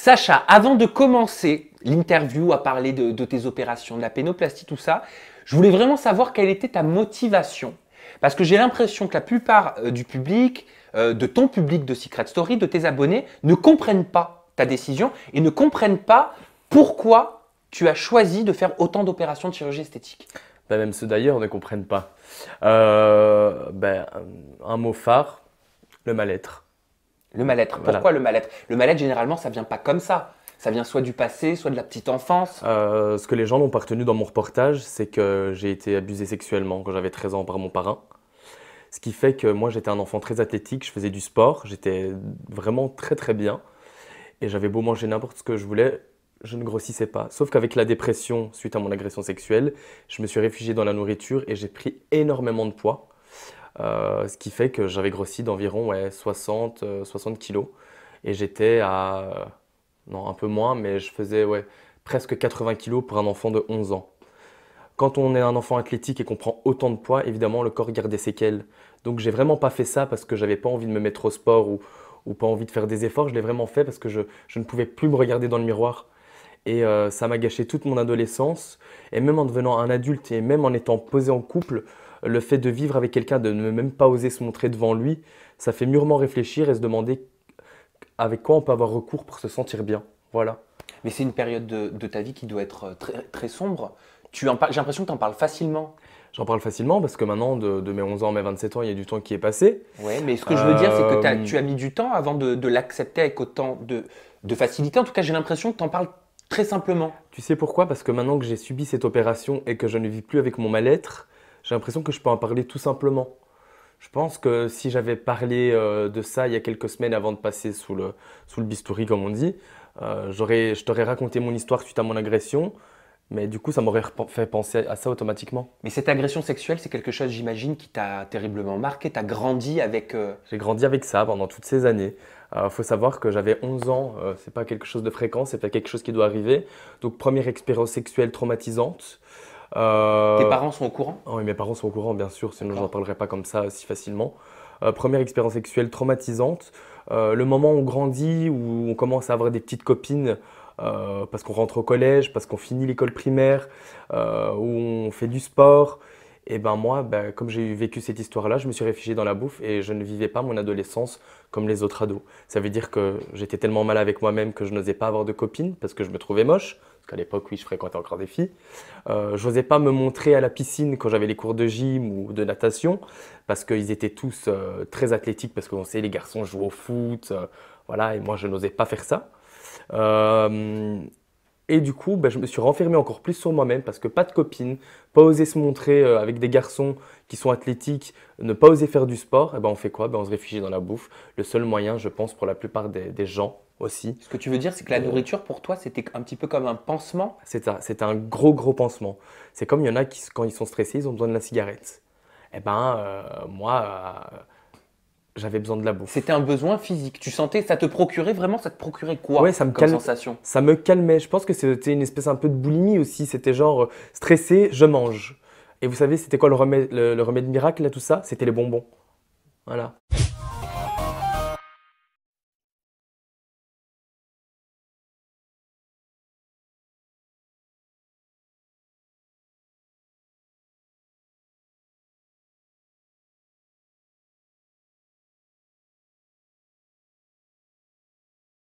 Sacha, avant de commencer l'interview à parler de tes opérations, de la pénoplastie, tout ça, je voulais vraiment savoir quelle était ta motivation. Parce que j'ai l'impression que la plupart du public, de ton public de Secret Story, de tes abonnés, ne comprennent pas ta décision et ne comprennent pas pourquoi tu as choisi de faire autant d'opérations de chirurgie esthétique. Ben, même ceux d'ailleurs ne comprennent pas. Un mot phare, le mal-être. Le mal-être. Voilà. Pourquoi le mal-être? Le mal-être, généralement, ça vient pas comme ça. Ça vient soit du passé, soit de la petite enfance. Ce que les gens n'ont pas retenu dans mon reportage, c'est que j'ai été abusé sexuellement quand j'avais 13 ans par mon parrain. Ce qui fait que moi, j'étais un enfant très athlétique, je faisais du sport, j'étais vraiment très très bien. Et j'avais beau manger n'importe ce que je voulais, je ne grossissais pas. Sauf qu'avec la dépression suite à mon agression sexuelle, je me suis réfugié dans la nourriture et j'ai pris énormément de poids. Ce qui fait que j'avais grossi d'environ 60 kilos. Et j'étais à... non, un peu moins, mais je faisais presque 80 kilos pour un enfant de 11 ans. Quand on est un enfant athlétique et qu'on prend autant de poids, évidemment, le corps garde des séquelles. Donc, j'ai vraiment pas fait ça parce que j'avais pas envie de me mettre au sport ou pas envie de faire des efforts. Je l'ai vraiment fait parce que je ne pouvais plus me regarder dans le miroir. Et ça m'a gâché toute mon adolescence. Et même en devenant un adulte et même en étant posé en couple, le fait de vivre avec quelqu'un, de ne même pas oser se montrer devant lui, ça fait mûrement réfléchir et se demander avec quoi on peut avoir recours pour se sentir bien. Voilà. Mais c'est une période de ta vie qui doit être très, très sombre. J'ai l'impression que tu en parles facilement. J'en parle facilement parce que maintenant, de mes 11 ans à mes 27 ans, il y a du temps qui est passé. Ouais, mais ce que je veux dire, c'est que tu as mis du temps avant de l'accepter avec autant de facilité. En tout cas, j'ai l'impression que tu en parles très simplement. Tu sais pourquoi? Parce que maintenant que j'ai subi cette opération et que je ne vis plus avec mon mal-être, j'ai l'impression que je peux en parler tout simplement. Je pense que si j'avais parlé de ça il y a quelques semaines avant de passer sous le bistouri, comme on dit, je t'aurais raconté mon histoire suite à mon agression, mais du coup, ça m'aurait fait penser à ça automatiquement. Mais cette agression sexuelle, c'est quelque chose, j'imagine, qui t'a terriblement marqué. Tu as grandi avec… J'ai grandi avec ça pendant toutes ces années. Faut savoir que j'avais 11 ans, c'est pas quelque chose de fréquent, c'est pas quelque chose qui doit arriver. Donc, première expérience sexuelle traumatisante. Tes parents sont au courant? Oui, mes parents sont au courant, bien sûr, sinon D'accord. j'en parlerai pas comme ça si facilement. Première expérience sexuelle traumatisante. Le moment où on grandit, où on commence à avoir des petites copines, parce qu'on rentre au collège, parce qu'on finit l'école primaire, où on fait du sport. Et ben moi, comme j'ai vécu cette histoire-là, je me suis réfugié dans la bouffe et je ne vivais pas mon adolescence comme les autres ados. Ça veut dire que j'étais tellement mal avec moi-même que je n'osais pas avoir de copines parce que je me trouvais moche. Parce qu'à l'époque, oui, je fréquentais encore des filles. Je n'osais pas me montrer à la piscine quand j'avais les cours de gym ou de natation parce qu'ils étaient tous très athlétiques parce qu'on sait, les garçons jouent au foot, voilà, et moi, je n'osais pas faire ça. Et du coup, je me suis renfermé encore plus sur moi-même parce que pas de copine, pas oser se montrer avec des garçons qui sont athlétiques, ne pas oser faire du sport, et on fait quoi? On se réfugie dans la bouffe. Le seul moyen, je pense, pour la plupart des gens aussi. Ce que tu veux dire, c'est que la nourriture, pour toi, c'était un petit peu comme un pansement? C'est un gros, gros pansement. C'est comme il y en a qui, quand ils sont stressés, ils ont besoin de la cigarette. Moi, j'avais besoin de la bouffe. C'était un besoin physique. Tu sentais, ça te procurait vraiment, ça te procurait quoi Ouais, ça me comme calme, sensation? ça me calmait. Je pense que c'était une espèce un peu de boulimie aussi. C'était genre stressé, je mange. Et vous savez, c'était quoi le remède miracle à tout ça? C'était les bonbons. Voilà.